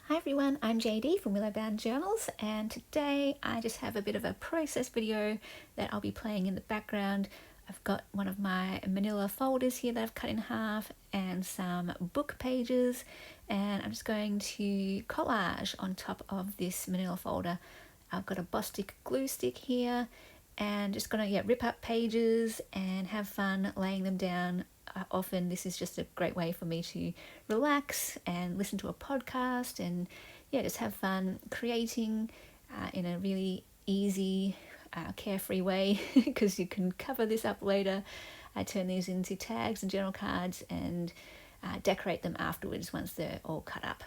Hi everyone, I'm JD from Willowbound Journals, and today I just have a bit of a process video that I'll be playing in the background. I've got one of my manila folders here that I've cut in half and some book pages, and I'm just going to collage on top of this manila folder. I've got a Bostik glue stick here and just gonna rip up pages and have fun laying them down. Often this is just a great way for me to relax and listen to a podcast and just have fun creating in a really easy, carefree way because you can cover this up later. I turn these into tags and journal cards and decorate them afterwards once they're all cut up.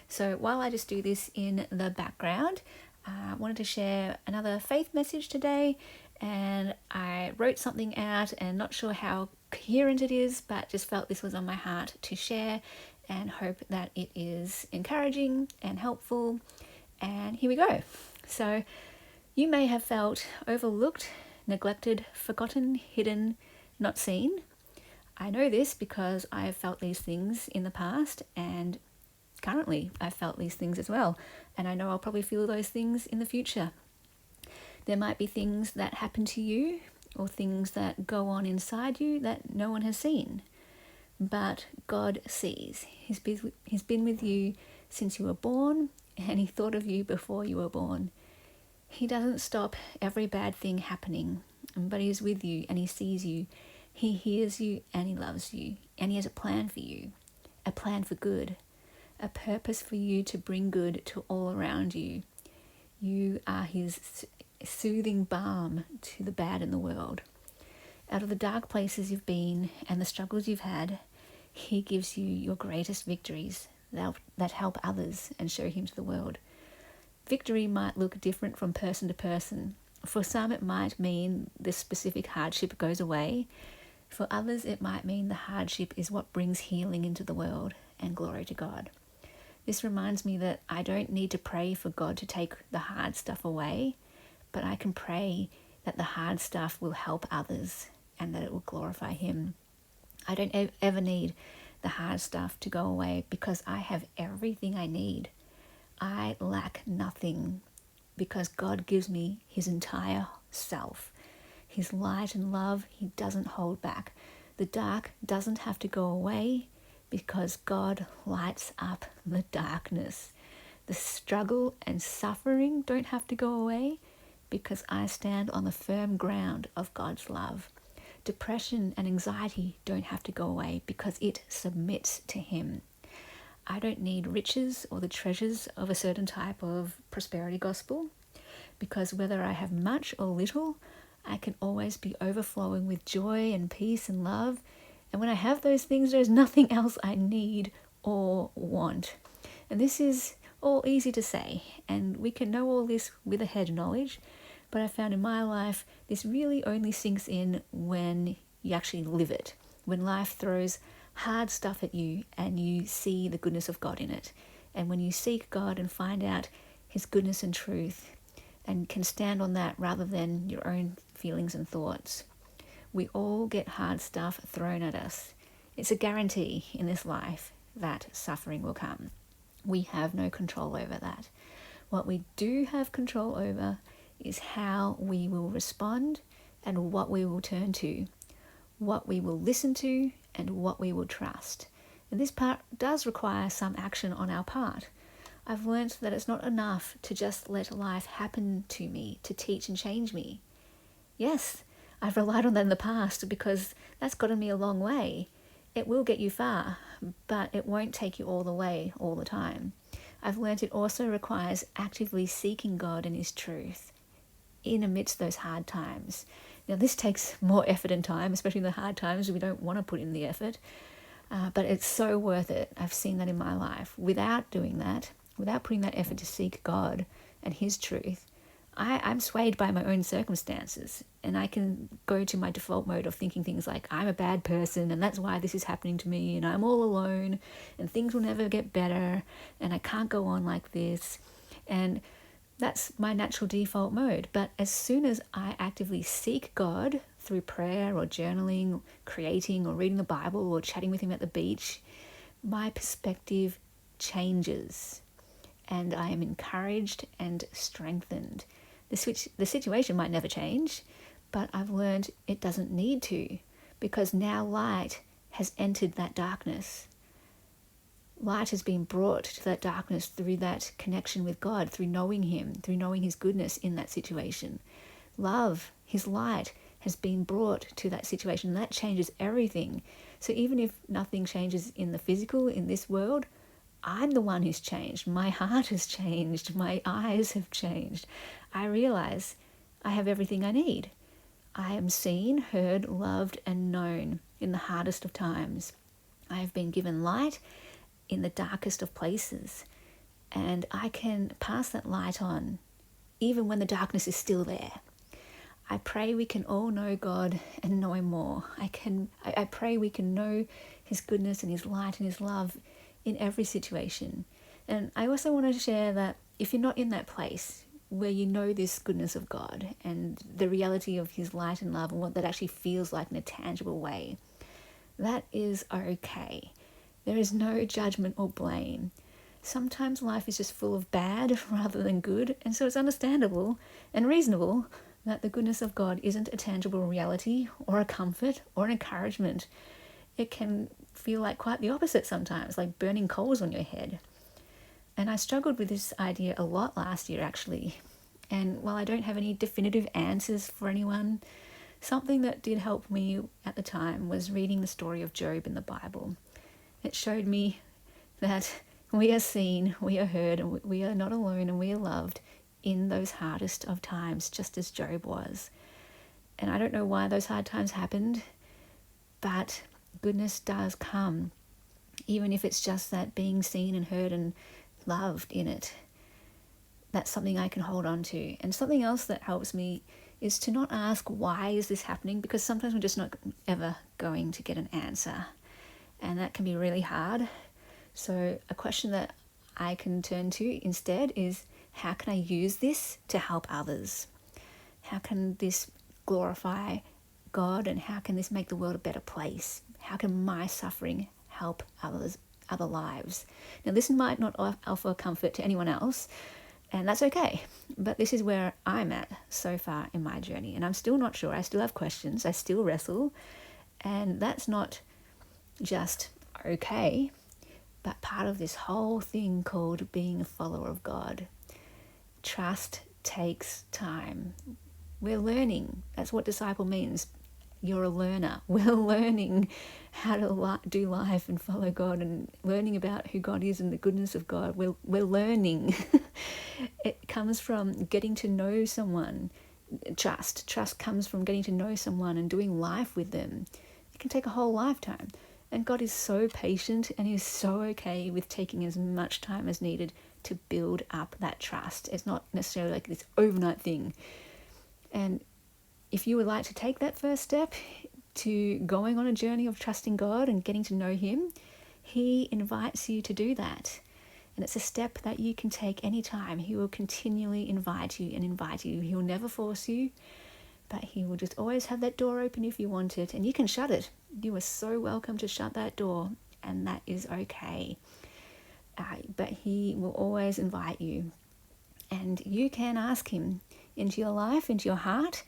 So while I just do this in the background, I wanted to share another faith message today, and I wrote something out and not sure how coherent it is, but just felt this was on my heart to share and hope that it is encouraging and helpful. And here we go. So you may have felt overlooked, neglected, forgotten, hidden, not seen. I know this because I have felt these things in the past, and currently I've felt these things as well, and I know I'll probably feel those things in the future. There might be things that happen to you or things that go on inside you that no one has seen, but God sees. He's been with you since you were born, and he thought of you before you were born. He doesn't stop every bad thing happening, but he is with you and he sees you. He hears you and he loves you, and he has a plan for you, a plan for good, a purpose for you to bring good to all around you. You are his soothing balm to the bad in the world. Out of the dark places you've been and the struggles you've had, he gives you your greatest victories that help others and show him to the world. Victory might look different from person to person. For some, it might mean this specific hardship goes away. For others, it might mean the hardship is what brings healing into the world and glory to God. This reminds me that I don't need to pray for God to take the hard stuff away, but I can pray that the hard stuff will help others and that it will glorify him. I don't ever need the hard stuff to go away because I have everything I need. I lack nothing because God gives me his entire self. His light and love, he doesn't hold back. The dark doesn't have to go away because God lights up the darkness. The struggle and suffering don't have to go away because I stand on the firm ground of God's love. Depression and anxiety don't have to go away because it submits to him. I don't need riches or the treasures of a certain type of prosperity gospel because whether I have much or little, I can always be overflowing with joy and peace and love. And when I have those things, there's nothing else I need or want. And this is all easy to say, and we can know all this with a head knowledge, but I found in my life this really only sinks in when you actually live it, when life throws hard stuff at you and you see the goodness of God in it, and when you seek God and find out his goodness and truth and can stand on that rather than your own feelings and thoughts. We all get hard stuff thrown at us. It's a guarantee in this life that suffering will come. We have no control over that. What we do have control over is how we will respond and what we will turn to, what we will listen to and what we will trust. And this part does require some action on our part. I've learned that it's not enough to just let life happen to me to teach and change me. Yes, I've relied on that in the past because that's gotten me a long way. It will get you far, but it won't take you all the way all the time. I've learned it also requires actively seeking God and his truth in amidst those hard times. Now this takes more effort and time, especially in the hard times. We don't want to put in the effort, but it's so worth it. I've seen that in my life. Without doing that, without putting that effort to seek God and his truth, I'm swayed by my own circumstances, and I can go to my default mode of thinking things like, I'm a bad person and that's why this is happening to me, and I'm all alone and things will never get better and I can't go on like this. And that's my natural default mode. But as soon as I actively seek God through prayer or journaling, creating or reading the Bible or chatting with him at the beach, my perspective changes. and I am encouraged and strengthened. The situation might never change, but I've learned it doesn't need to, because now light has entered that darkness. Light has been brought to that darkness through that connection with God, through knowing him, through knowing his goodness in that situation. Love, his light, has been brought to that situation. That changes everything. So even if nothing changes in the physical, in this world, I'm the one who's changed. My heart has changed. My eyes have changed. I realize I have everything I need. I am seen, heard, loved, and known in the hardest of times. I have been given light in the darkest of places, and I can pass that light on even when the darkness is still there. I pray we can all know God and know him more. I pray we can know his goodness and his light and his love in every situation. And I also want to share that if you're not in that place where you know this goodness of God and the reality of his light and love and what that actually feels like in a tangible way, that is okay. There is no judgment or blame. Sometimes life is just full of bad rather than good, and so it's understandable and reasonable that the goodness of God isn't a tangible reality or a comfort or an encouragement. It can feel like quite the opposite sometimes, like burning coals on your head. And I struggled with this idea a lot last year, actually. And while I don't have any definitive answers for anyone, something that did help me at the time was reading the story of Job in the Bible. It showed me that we are seen, we are heard, and we are not alone, and we are loved in those hardest of times, just as Job was. And I don't know why those hard times happened, but goodness does come, even if it's just that being seen and heard and loved in it. That's something I can hold on to. And something else that helps me is to not ask, why is this happening? Because sometimes we're just not ever going to get an answer. And that can be really hard. So a question that I can turn to instead is, how can I use this to help others? How can this glorify God, and how can this make the world a better place? How can my suffering help others, other lives? Now, this might not offer comfort to anyone else, and that's okay. But this is where I'm at so far in my journey, and I'm still not sure. I still have questions. I still wrestle, and that's not just okay, but part of this whole thing called being a follower of God. Trust takes time. We're learning. That's what disciple means. You're a learner. We're learning how to do life and follow God, and learning about who God is and the goodness of God. We're learning. It comes from getting to know someone. Trust comes from getting to know someone and doing life with them. It can take a whole lifetime. And God is so patient, and he's so okay with taking as much time as needed to build up that trust. It's not necessarily like this overnight thing. And if you would like to take that first step to going on a journey of trusting God and getting to know him, he invites you to do that. And it's a step that you can take anytime. He will continually invite you and invite you. He will never force you, but he will just always have that door open if you want it, and you can shut it. You are so welcome to shut that door, and that is okay. But he will always invite you, and you can ask him into your life, into your heart,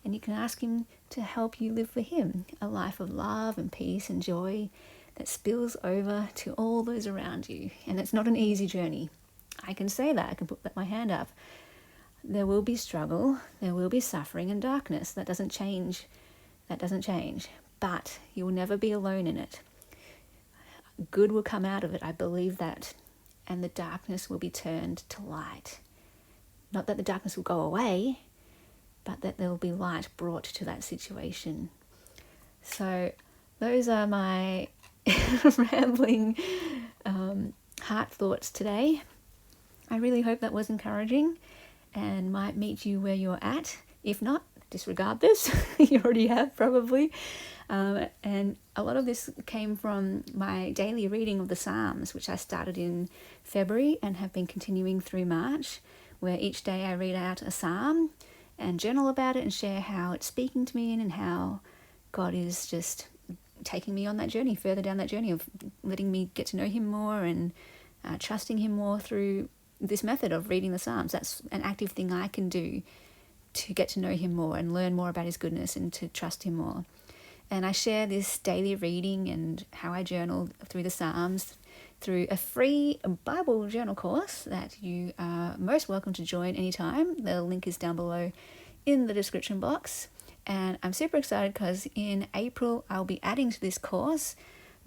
and you can ask him to help you live for him, a life of love and peace and joy that spills over to all those around you. And it's not an easy journey. I can say that. I can put my hand up. There will be struggle, there will be suffering and darkness. That doesn't change. But you will never be alone in it. Good will come out of it, I believe that. And the darkness will be turned to light. Not that the darkness will go away, but that there will be light brought to that situation. So those are my rambling heart thoughts today. I really hope that was encouraging and might meet you where you're at. If not, disregard this. You already have, probably. And a lot of this came from my daily reading of the Psalms, which I started in February and have been continuing through March, where each day I read out a psalm and journal about it and share how it's speaking to me and how God is just taking me on that journey, further down that journey of letting me get to know him more and trusting him more through this method of reading the Psalms. That's an active thing I can do to get to know him more and learn more about his goodness and to trust him more. And I share this daily reading and how I journal through the Psalms through a free Bible journal course that you are most welcome to join anytime. The link is down below in the description box. And I'm super excited because in April I'll be adding to this course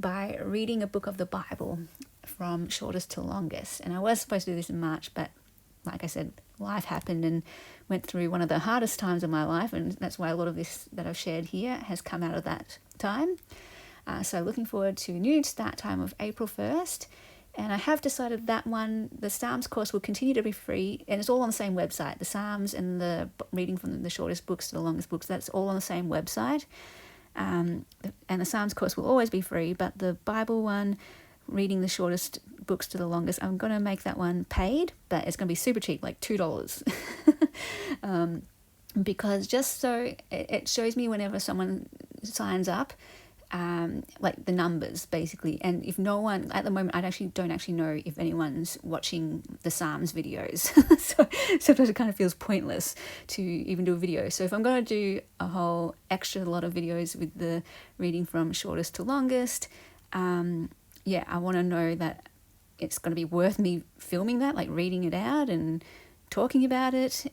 by reading a book of the Bible from shortest to longest. And I was supposed to do this in March, but like I said, life happened and went through one of the hardest times of my life, and that's why a lot of this that I've shared here has come out of that time. So looking forward to a new start time of April 1st. And I have decided that one, the Psalms course, will continue to be free, and it's all on the same website. The Psalms and the reading from the shortest books to the longest books, that's all on the same website. And the Psalms course will always be free, but the Bible one, reading the shortest books to the longest, I'm going to make that one paid, but it's going to be super cheap, like $2. Because just so it shows me whenever someone signs up, like the numbers basically. And if no one at the moment, don't actually know if anyone's watching the Psalms videos. So sometimes it kind of feels pointless to even do a video. So if I'm going to do a whole extra lot of videos with the reading from shortest to longest, I want to know that it's going to be worth me filming that, like reading it out and talking about it.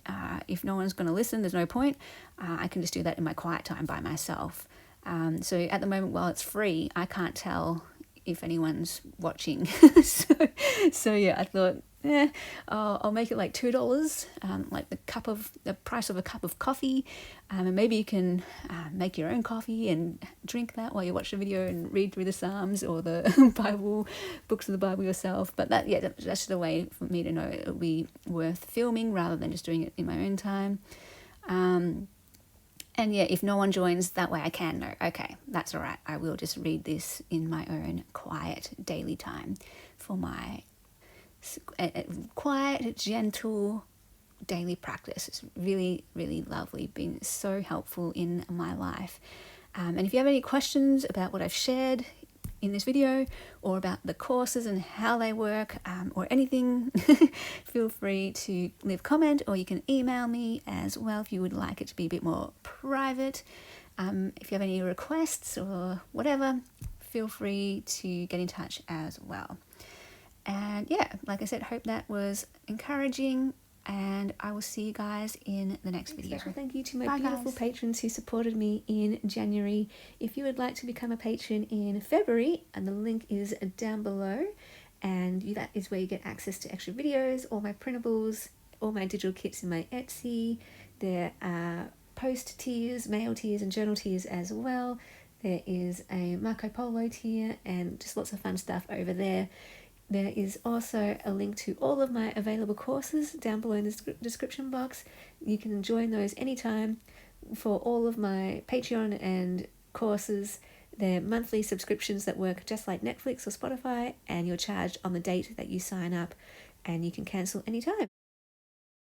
If no one's going to listen, there's no point. I can just do that in my quiet time by myself. So at the moment, while it's free, I can't tell if anyone's watching. so I thought, I'll make it like $2, like the price of a cup of coffee, and maybe you can make your own coffee and drink that while you watch the video and read through the Psalms or the books of the Bible yourself. But that's just a way for me to know it'll be worth filming rather than just doing it in my own time. And if no one joins, that way I can know, okay, that's all right. I will just read this in my own quiet daily time for my quiet, gentle daily practice. It's really, really lovely, been so helpful in my life. And if you have any questions about what I've shared in this video or about the courses and how they work, or anything, feel free to leave a comment, or you can email me as well if you would like it to be a bit more private. If you have any requests or whatever, feel free to get in touch as well. And like I said, hope that was encouraging, and I will see you guys in the next video. Special thank you to my Bye, beautiful guys. patrons who supported me in January. If you would like to become a patron in February, and the link is down below, and that is where you get access to extra videos, all my printables, all my digital kits in my Etsy. There are post tiers, mail tiers, and journal tiers as well. There is a Marco Polo tier and just lots of fun stuff over there. There is also a link to all of my available courses down below in the description box. You can join those anytime for all of my Patreon and courses. They're monthly subscriptions that work just like Netflix or Spotify, and you're charged on the date that you sign up, and you can cancel anytime.